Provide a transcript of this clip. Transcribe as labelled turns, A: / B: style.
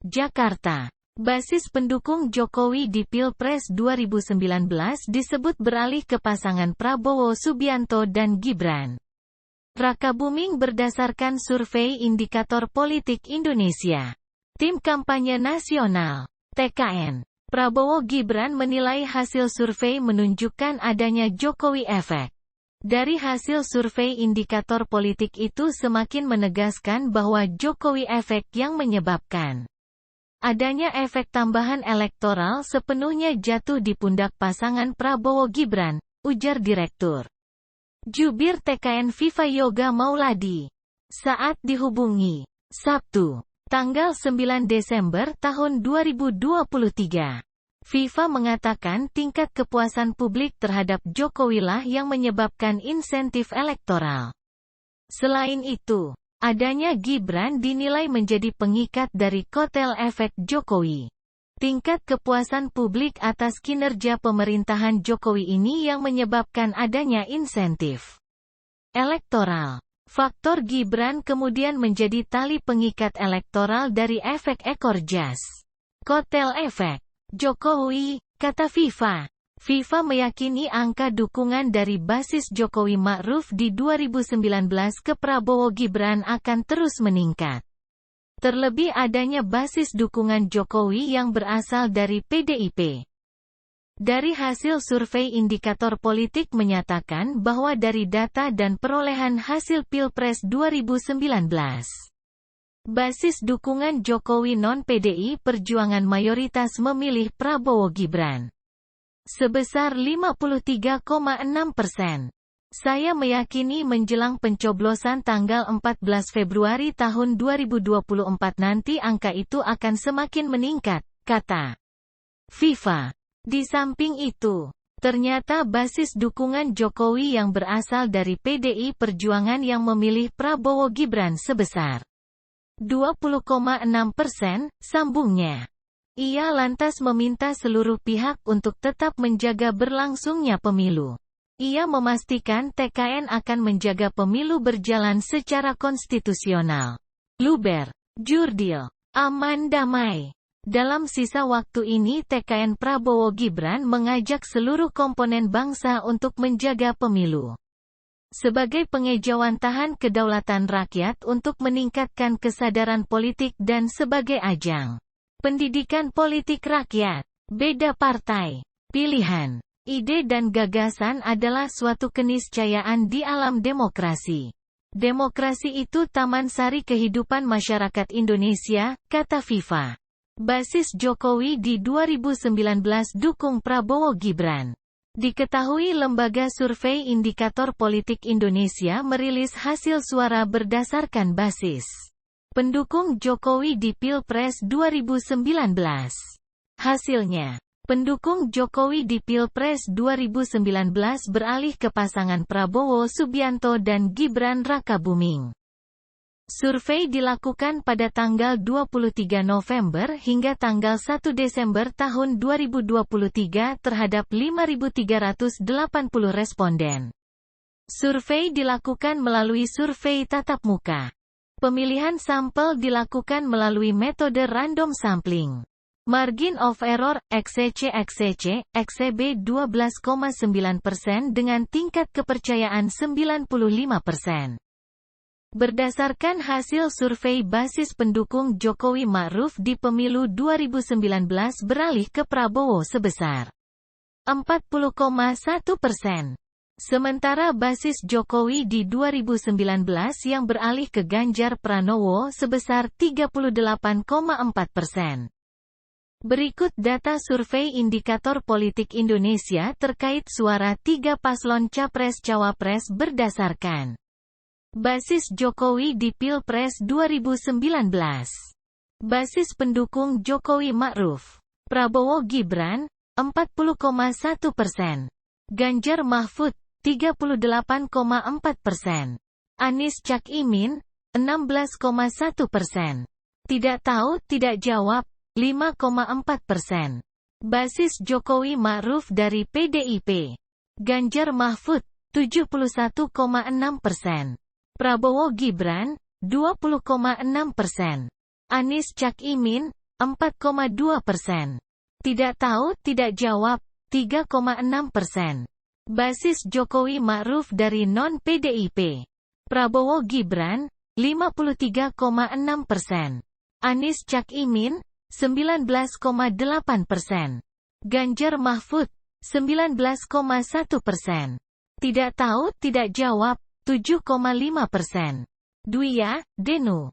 A: Jakarta. Basis pendukung Jokowi di Pilpres 2019 disebut beralih ke pasangan Prabowo Subianto dan Gibran. Rakabuming berdasarkan survei Indikator Politik Indonesia. Tim Kampanye Nasional, TKN, Prabowo Gibran menilai hasil survei menunjukkan adanya Jokowi efek. Dari hasil survei indikator politik itu semakin menegaskan bahwa Jokowi efek yang menyebabkan adanya efek tambahan elektoral sepenuhnya jatuh di pundak pasangan Prabowo Gibran, ujar Direktur Jubir TKN FIFA Yoga Mauladi. Saat dihubungi Sabtu, tanggal 9 Desember tahun 2023. FIFA mengatakan tingkat kepuasan publik terhadap Jokowilah yang menyebabkan insentif elektoral. Selain itu, adanya Gibran dinilai menjadi pengikat dari kotel efek Jokowi. Tingkat kepuasan publik atas kinerja pemerintahan Jokowi ini yang menyebabkan adanya insentif elektoral. Faktor Gibran kemudian menjadi tali pengikat elektoral dari efek ekor jas. Kotel efek Jokowi, kata FIFA. FIFA meyakini angka dukungan dari basis Jokowi Ma'ruf di 2019 ke Prabowo Gibran akan terus meningkat. Terlebih adanya basis dukungan Jokowi yang berasal dari PDIP. Dari hasil survei indikator politik menyatakan bahwa dari data dan perolehan hasil Pilpres 2019, basis dukungan Jokowi non-PDI Perjuangan mayoritas memilih Prabowo Gibran sebesar 53,6%. Saya meyakini menjelang pencoblosan tanggal 14 Februari tahun 2024 nanti angka itu akan semakin meningkat, kata FIFA. Di samping itu, ternyata basis dukungan Jokowi yang berasal dari PDI Perjuangan yang memilih Prabowo Gibran sebesar 20,6%, sambungnya. Ia lantas meminta seluruh pihak untuk tetap menjaga berlangsungnya pemilu. Ia memastikan TKN akan menjaga pemilu berjalan secara konstitusional, luber, jurdil, aman damai. Dalam sisa waktu ini TKN Prabowo Gibran mengajak seluruh komponen bangsa untuk menjaga pemilu sebagai pengejawantahan kedaulatan rakyat untuk meningkatkan kesadaran politik dan sebagai ajang pendidikan politik rakyat. Beda partai, pilihan, ide dan gagasan adalah suatu keniscayaan di alam demokrasi. Demokrasi itu taman sari kehidupan masyarakat Indonesia, kata FIFA. Basis Jokowi di 2019 dukung Prabowo Gibran. Diketahui lembaga survei Indikator Politik Indonesia merilis hasil suara berdasarkan basis pendukung Jokowi di Pilpres 2019. Hasilnya, pendukung Jokowi di Pilpres 2019 beralih ke pasangan Prabowo Subianto dan Gibran Rakabuming. Survei dilakukan pada tanggal 23 November hingga tanggal 1 Desember tahun 2023 terhadap 5.380 responden. Survei dilakukan melalui survei tatap muka. Pemilihan sampel dilakukan melalui metode random sampling. Margin of error, XCC, XCB 12,9% dengan tingkat kepercayaan 95%. Berdasarkan hasil survei basis pendukung Jokowi Ma'ruf di pemilu 2019 beralih ke Prabowo sebesar 40,1%. Sementara basis Jokowi di 2019 yang beralih ke Ganjar Pranowo sebesar 38,4%. Berikut data survei Indikator Politik Indonesia terkait suara tiga paslon Capres-Cawapres berdasarkan basis Jokowi di Pilpres 2019. Basis pendukung Jokowi Ma'ruf, Prabowo Gibran, 40,1%. Ganjar Mahfud, 38,4%. Anies Cak Imin, 16,1%. Tidak tahu, tidak jawab, 5,4%. Basis Jokowi Ma'ruf dari PDIP. Ganjar Mahfud, 71,6%. Prabowo Gibran, 20,6%. Anies Cak Imin, 4,2%. Tidak tahu, tidak jawab, 3,6%. Basis Jokowi Ma'ruf dari non-PDIP. Prabowo Gibran, 53,6%. Anies Cak Imin, 19,8%. Ganjar Mahfud, 19,1%. Tidak tahu, tidak jawab, 7,5%. Dwiya, Denu.